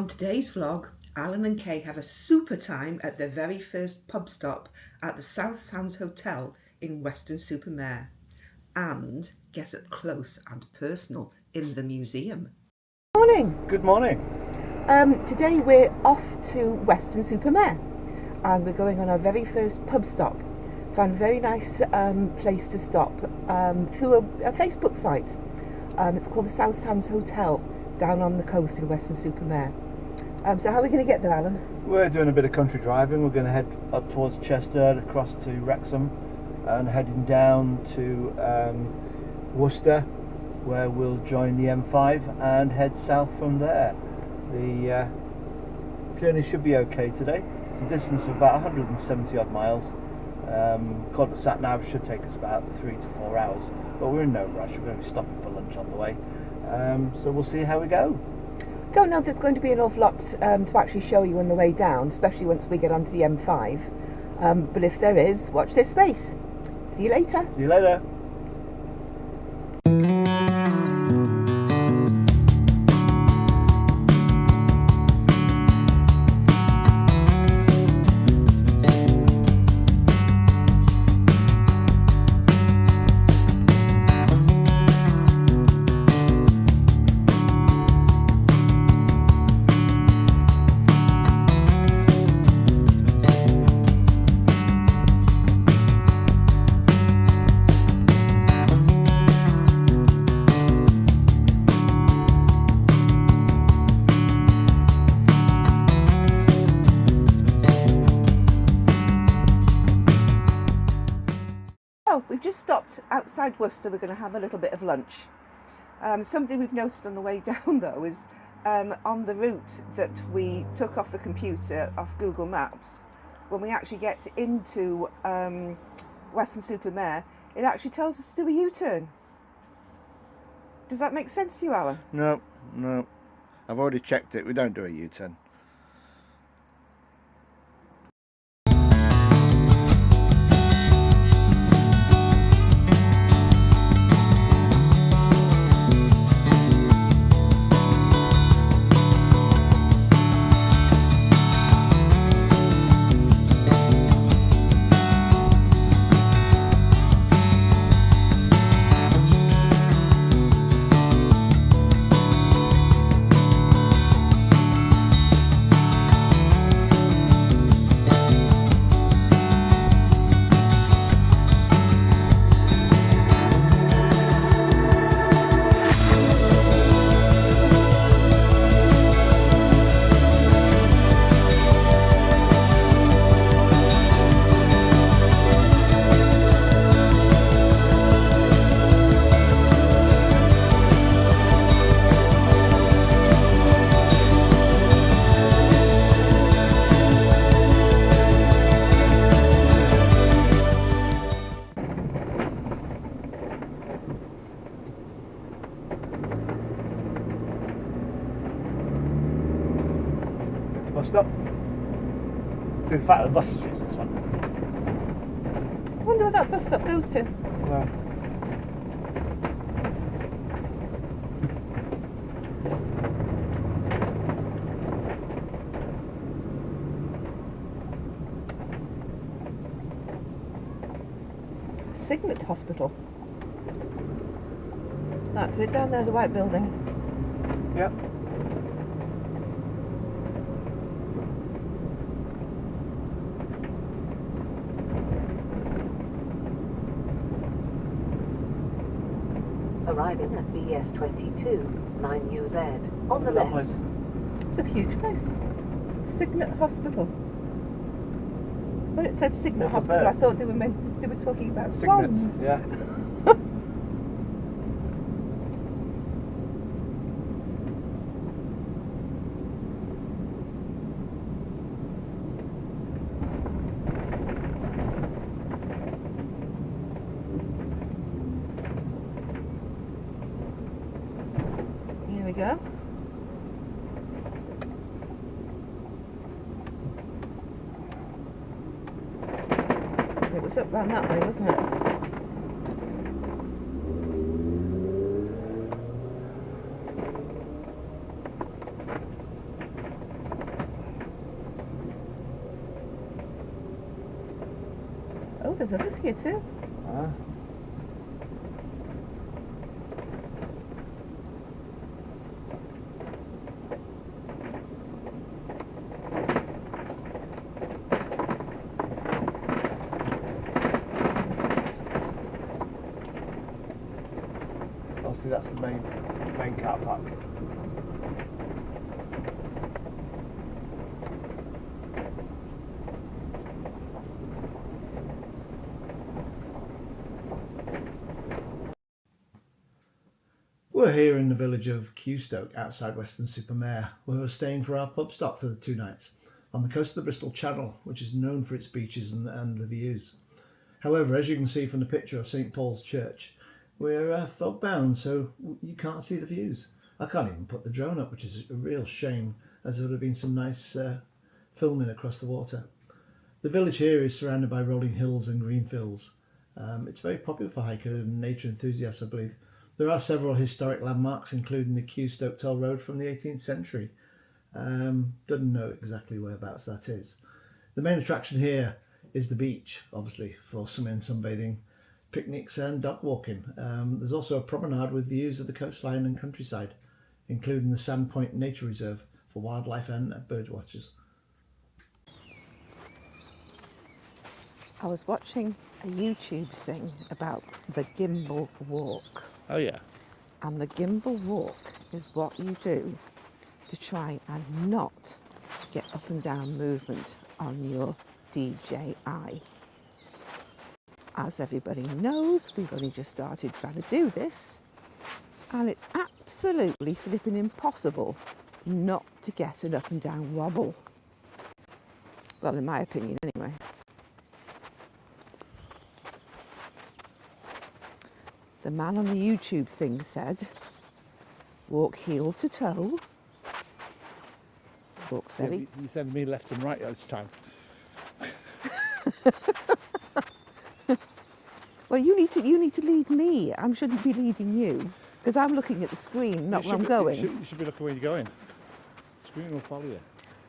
On today's vlog, Alan and Kay have a super time at their very first pub stop at the South Sands Hotel in Weston super Mare and get up close and personal in the museum. Morning. Good morning. Today we're off to Weston super Mare and we're going on our very first pub stop. Found a very nice place to stop through a Facebook site. It's called the South Sands Hotel down on the coast in Weston super Mare. So how are we going to get there, Alan? We're doing a bit of country driving. We're going to head up towards Chester, across to Wrexham, and heading down to Worcester, where we'll join the M5 and head south from there. The journey should be okay today. It's a distance of about 170 odd miles. According to sat nav, should take us about 3 to 4 hours, but we're in no rush. We're going to be stopping for lunch on the way, so we'll see how we go. Don't know if there's going to be an awful lot to actually show you on the way down, especially once we get onto the M5, but if there is, watch this space. See you later. See you later. Well, we've just stopped outside Worcester. We're going to have a little bit of lunch. Something we've noticed on the way down though is on the route that we took off the computer off Google Maps, when we actually get into Weston super Mare, it actually tells us to do a U-turn. Does that make sense to you, Alan? No. I've already checked it. We don't do a U-turn. Bus stop. So in fact the bus is just this one. I wonder where that bus stop goes to. Well, Signet Hospital. That's it, down there, the white building. yeah. Arriving at BS22, 9UZ, on the That left. place. It's a huge place. Signet Hospital. When it said Signet What for Hospital, I birds? thought they were talking about Signets. swans. Yeah. Here we go. It was up round that way, wasn't it? there's others here too. Obviously that's the main car park. We're here in the village of Qstoke outside Weston-super-Mare, where we're staying for our pub stop for the 2 nights on the coast of the Bristol Channel, which is known for its beaches and the views. However, as you can see from the picture of St Paul's Church, we're fog bound, so you can't see the views. I can't even put the drone up, which is a real shame, as there would have been some nice filming across the water. The village here is surrounded by rolling hills and green fields. It's very popular for hikers and nature enthusiasts, I believe. There are several historic landmarks, including the Qstoke Toll Road from the 18th century. Doesn't know exactly whereabouts that is. The main attraction here is the beach, obviously, for swimming, sunbathing, picnics and dog walking. There's also a promenade with views of the coastline and countryside, including the Sandpoint Nature Reserve for wildlife and bird watchers. I was watching a YouTube thing about the gimbal walk. Oh yeah. And the gimbal walk is what you do to try and not get up and down movement on your DJI. As everybody knows, we've only just started trying to do this, and it's absolutely flipping impossible not to get an up and down wobble. Well, in my opinion anyway. The man on the YouTube thing said, walk heel to toe, walk very... You send me left and right each time. Well, you need to lead me. I shouldn't be leading you, because I'm looking at the screen, not where I'm going. You should be looking where you're going. The screen will follow you.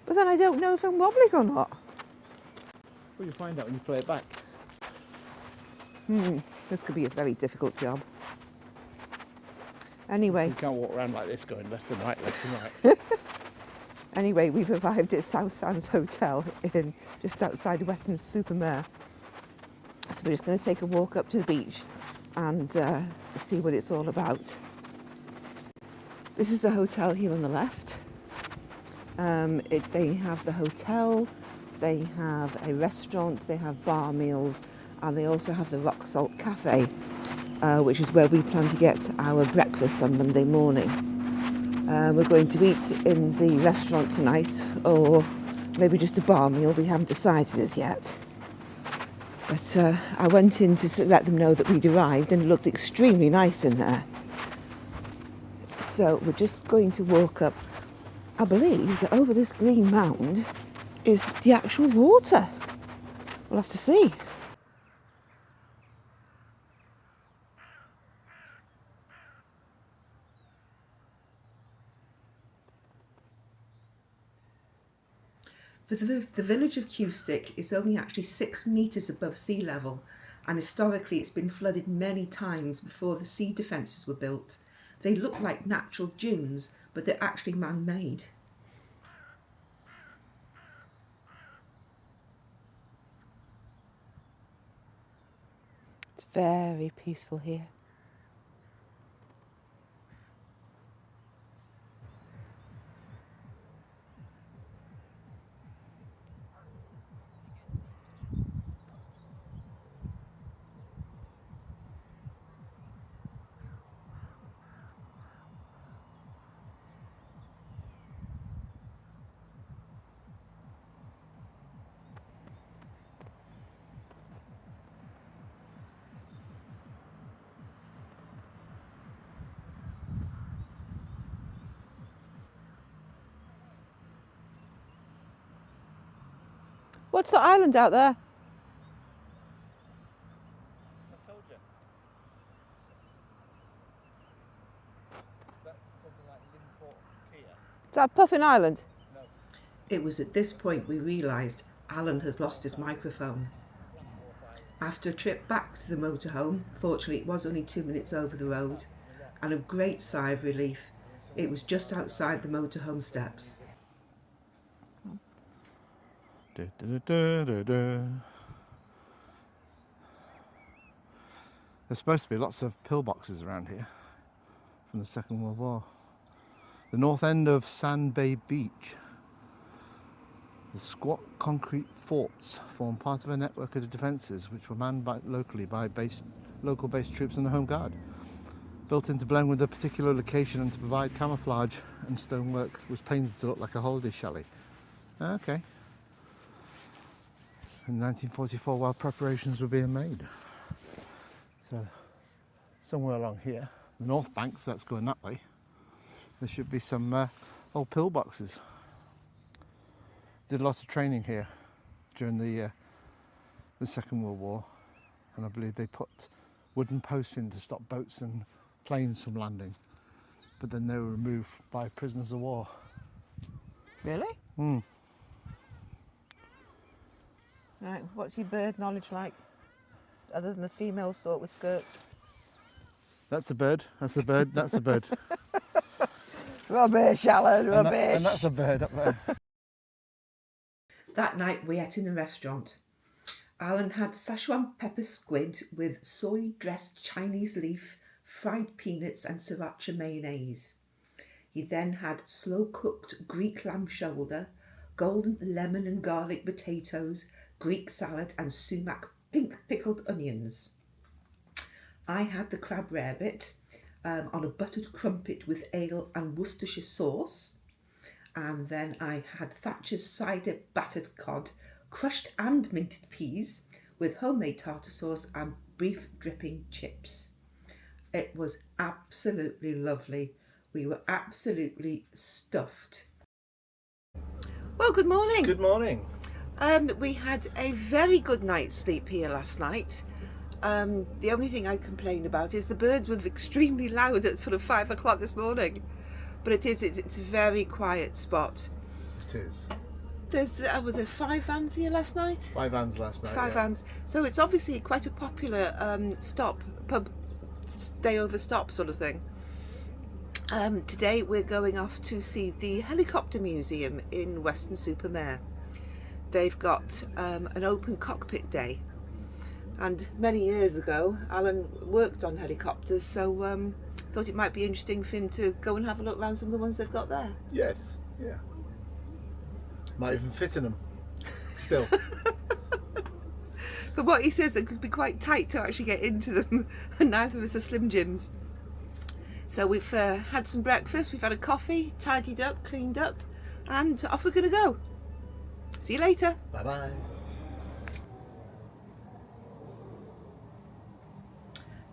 But then I don't know if I'm wobbling or not. Well, you'll find out when you play it back. This could be a very difficult job. Anyway. You can't walk around like this going left and right, left and right. Anyway, we've arrived at South Sands Hotel in just outside Weston-super-Mare. So we're just going to take a walk up to the beach and see what it's all about. This is the hotel here on the left. They have the hotel, they have a restaurant, they have bar meals, and they also have the Rock Salt Cafe, which is where we plan to get our breakfast on Monday morning. We're going to eat in the restaurant tonight, or maybe just a bar meal. We haven't decided as yet. But I went in to let them know that we'd arrived, and it looked extremely nice in there. So we're just going to walk up. I believe that over this green mound is the actual water. We'll have to see. The village of Qstoke is only actually 6 metres above sea level, and historically it's been flooded many times before the sea defences were built. They look like natural dunes, but they're actually man-made. It's very peaceful here. What's the island out there? I told you. That's something like Linport Pier. Is that Puffin Island? No. It was at this point we realised Alan has lost his microphone. After a trip back to the motorhome, fortunately it was only 2 minutes over the road, and a great sigh of relief, it was just outside the motorhome steps. There's supposed to be lots of pillboxes around here from the Second World War. The north end of Sand Bay Beach. The squat concrete forts form part of a network of defences which were manned locally by local base troops and the Home Guard. Built in to blend with the particular location and to provide camouflage, and stonework was painted to look like a holiday chalet. Okay. In 1944, while preparations were being made. So, somewhere along here, the north bank, so that's going that way, there should be some old pillboxes. Did lots of training here during the Second World War, and I believe they put wooden posts in to stop boats and planes from landing, but then they were removed by prisoners of war. Really? Mm. Right, what's your bird knowledge like? Other than the female sort with skirts? That's a bird, that's a bird, that's a bird. Rubbish, Alan, And rubbish. and that's a bird up there. That night we ate in a restaurant. Alan had Szechuan pepper squid with soy-dressed Chinese leaf, fried peanuts and sriracha mayonnaise. He then had slow-cooked Greek lamb shoulder, golden lemon and garlic potatoes, Greek salad and sumac pink pickled onions. I had the crab rarebit on a buttered crumpet with ale and Worcestershire sauce. And then I had Thatcher's cider battered cod, crushed and minted peas with homemade tartar sauce and beef dripping chips. It was absolutely lovely. We were absolutely stuffed. Well, good morning. Good morning. We had a very good night's sleep here last night. The only thing I complain about is the birds were extremely loud at sort of 5 o'clock this morning. But it's a very quiet spot. It is. Was there 5 vans here last night? 5 vans last night. 5 vans. So it's obviously quite a popular pub, stay over stop sort of thing. Today we're going off to see the Helicopter Museum in Weston Mare. They've got an open cockpit day. And many years ago, Alan worked on helicopters, so thought it might be interesting for him to go and have a look around some of the ones they've got there. Yes, yeah. Might even fit in them. Still. But what he says, it could be quite tight to actually get into them, and neither of us are Slim Jims. So we've had some breakfast, we've had a coffee, tidied up, cleaned up, and off we're going to go. See you later. Bye-bye.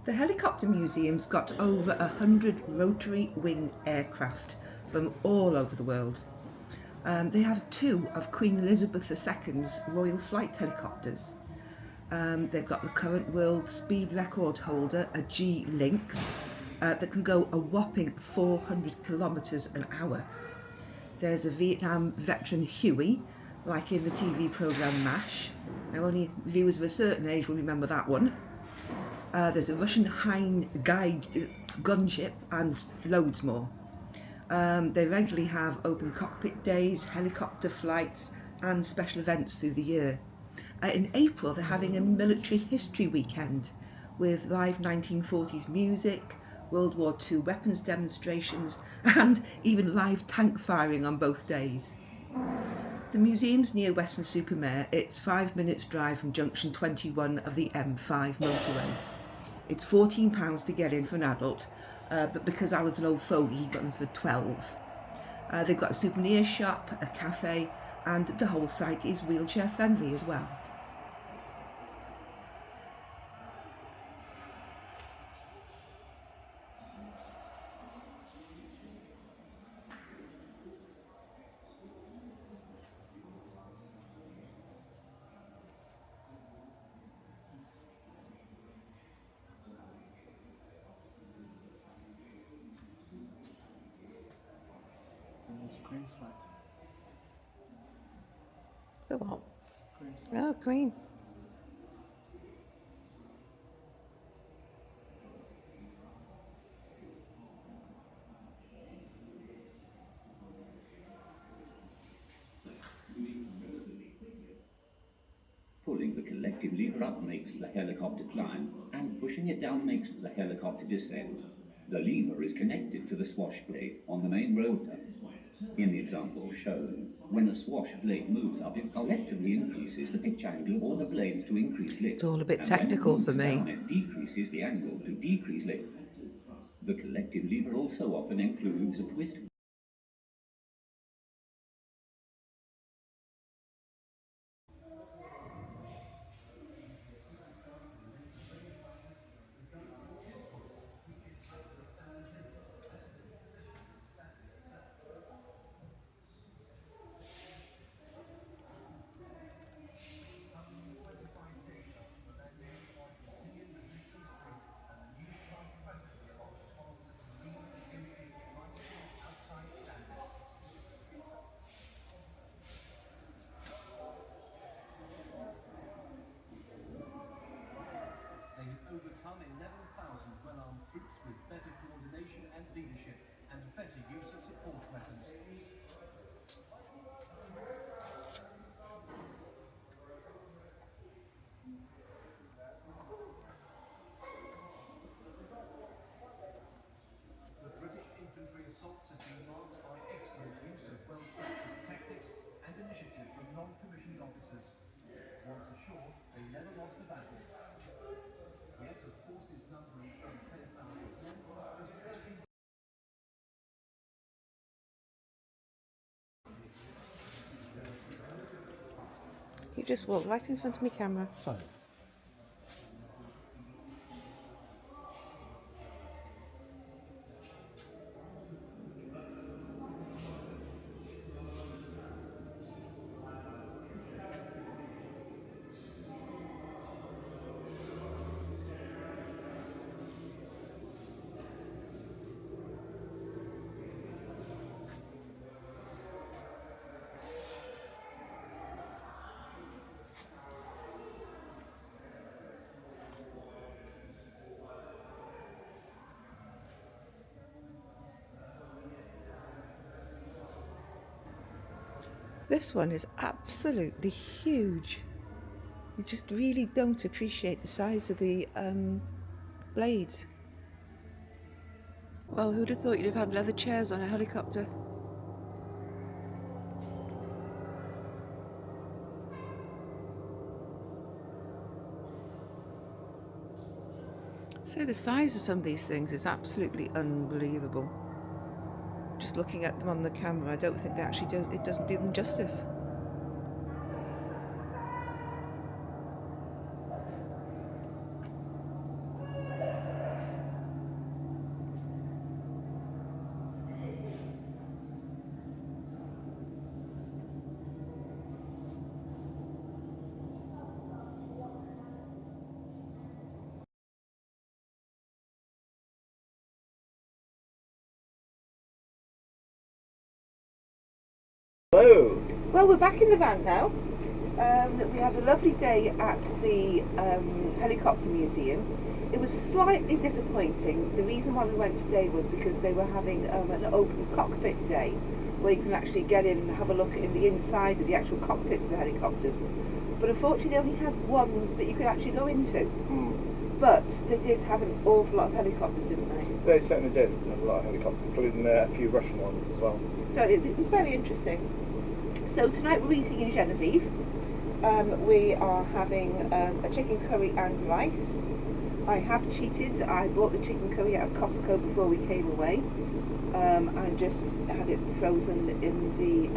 The Helicopter Museum's got over 100 rotary wing aircraft from all over the world. They have 2 of Queen Elizabeth II's Royal Flight helicopters. They've got the current world speed record holder, a G Lynx, that can go a whopping 400 kilometres an hour. There's a Vietnam veteran Huey, like in the TV programme MASH. Now only viewers of a certain age will remember that one. There's a Russian Hein guide gunship and loads more. They regularly have open cockpit days, helicopter flights and special events through the year. In April they're having a military history weekend with live 1940s music, World War II weapons demonstrations and even live tank firing on both days. The museum's near Weston Mare. It's 5 minutes drive from junction 21 of the M5 motorway. It's £14 to get in for an adult, but because I was an old fogey, he got them for 12. They've got a souvenir shop, a cafe, and the whole site is wheelchair friendly as well. Queen's flight. The what? Oh, Queen. collective lever up makes the helicopter climb, and pushing it down makes the helicopter descend. The lever is connected to the swash blade on the main rotor. In the example shown, when the swash blade moves up, it collectively increases the pitch angle of all the blades to increase lift. It's all a bit And technical when it for moves me. down, it decreases the angle to decrease lift. The collective lever also often includes a twist. They have overcome 11,000 well-armed troops with better coordination and leadership and better use of support weapons. The British infantry assaults have been marked by excellent use of well-practiced tactics and initiative from non-commissioned officers. Once ashore, they never lost a battle. Yet, of forces numbering some 10,000 men, just 13. You just walked right in front of my camera. Sorry. This one is absolutely huge. You just really don't appreciate the size of the blades. Well, who'd have thought you'd have had leather chairs on a helicopter? So the size of some of these things is absolutely unbelievable. Just looking at them on the camera, I don't think it doesn't do them justice. Hello. Well, we're back in the van now. We had a lovely day at the helicopter museum. It was slightly disappointing. The reason why we went today was because they were having an open cockpit day where you can actually get in and have a look in the inside of the actual cockpits of the helicopters. But unfortunately they only had one that you could actually go into. But they did have an awful lot of helicopters, didn't they? They certainly did. There was a lot of helicopters, including a few Russian ones as well. So it was very interesting. So tonight we're eating in Genevieve. We are having a chicken curry and rice. I have cheated. I bought the chicken curry out of Costco before we came away. I just had it frozen in the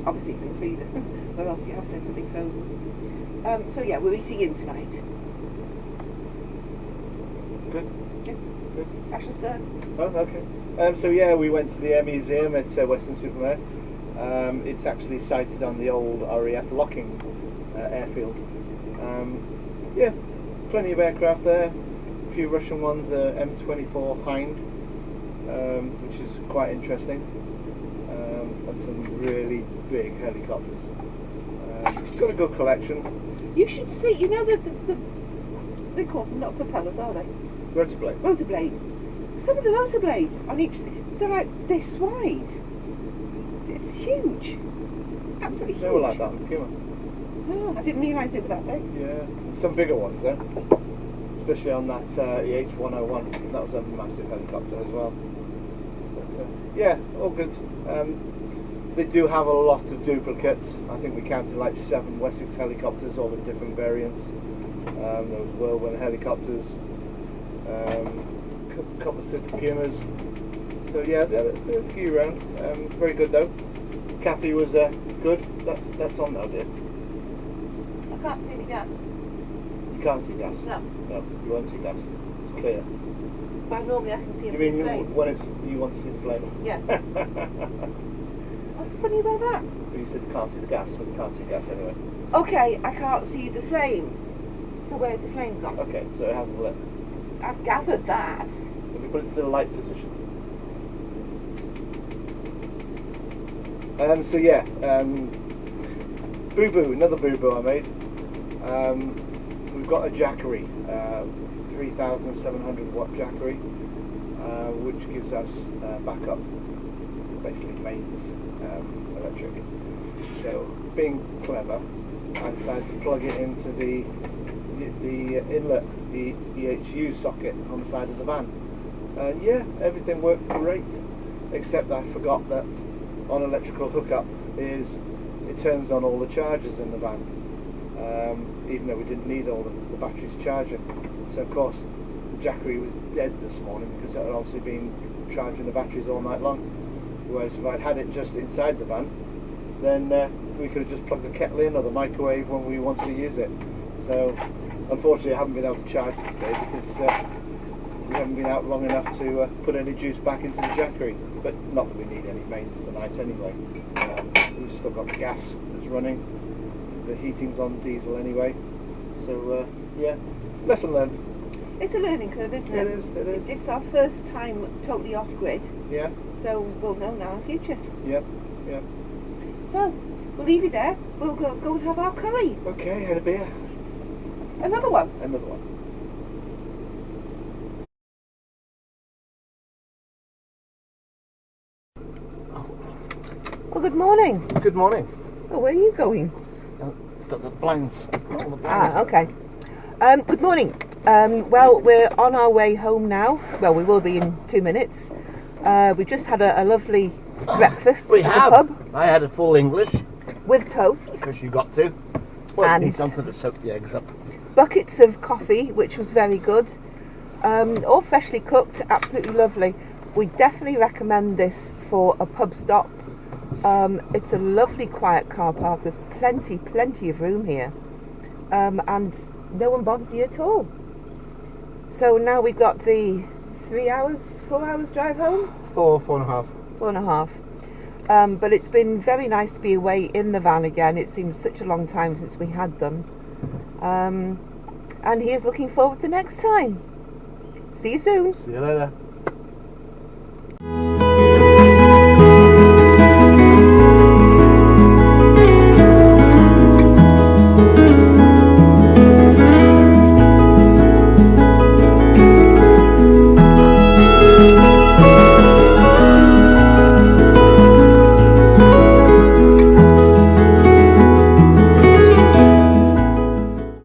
obviously in the freezer. Where else do you have to have something frozen? So yeah, we're eating in tonight. Good. Yeah. Good. Ashley Stern. Oh, okay. So yeah, we went to the Air Museum at Weston Super Mare. It's actually sited on the old RAF Locking airfield. Yeah, plenty of aircraft there. A few Russian ones, M24 Hind, which is quite interesting, and some really big helicopters. Got a good collection. You should see. You know they call them not propellers, are they? Rotor blades. Rotor blades. Some of the rotor blades on each, they're like this wide. It's huge. Absolutely huge. They were like that in Puma. Oh, I didn't realise it was that big. Yeah, some bigger ones though, especially on that EH-101. That was a massive helicopter as well. But, yeah, all good. They do have a lot of duplicates. I think we counted like 7 Wessex helicopters, all in different variants. There was Whirlwind helicopters, a couple of Super Pumas. So yeah, there are a few around. Very good though. Kathy was good. That's on now, dear. I can't see the gas. You can't see gas. No. No, you won't see gas. It's clear. But normally I can see a You big mean flame. when you want to see the flame? Yeah. What's funny about that? You said you can't see the gas, but you can't see gas anyway. Okay, I can't see the flame. So where's the flame gone? Okay, so it hasn't lit. I've gathered that. If we put it to the light position. So yeah, boo-boo, another boo-boo I made. We've got a Jackery, 3,700 watt Jackery, which gives us backup, basically mains electric. So being clever, I decided to plug it into the inlet, the EHU socket on the side of the van. And yeah, everything worked great, except I forgot that on electrical hookup is it turns on all the chargers in the van, even though we didn't need all the batteries charging. So of course the Jackery was dead this morning because it had obviously been charging the batteries all night long. Whereas if I'd had it just inside the van, then we could have just plugged the kettle in or the microwave when we wanted to use it. So unfortunately I haven't been able to charge it today because we haven't been out long enough to put any juice back into the Jackery. But not that we need any mains tonight anyway. We've still got the gas that's running. The heating's on diesel anyway. So yeah, lesson learned. It's a learning curve, isn't it? It is, it is. It's our first time totally off grid, Yeah, so we'll know now in the future. yep, yep. So, we'll leave it there. We'll go and have our curry. Okay, had a beer. Another one. Another one. Well, good morning. Good morning. Oh, where are you going? The blinds. Ah, okay. Good morning. Well, we're on our way home now. Well, we will be in 2 minutes. We just had a lovely breakfast We at have. the pub I had a full English with toast, because you got to. Well, And- you need something to soak the eggs up. buckets of coffee, which was very good. All freshly cooked, absolutely lovely. We definitely recommend this for a pub stop. It's a lovely quiet car park. There's plenty of room here, and no one bothers you at all. So now we've got the 4 hours drive home. 4.5. 4.5. But it's been very nice to be away in the van again. It seems such a long time since we had done. And he is looking forward to next time. See you soon. See you later.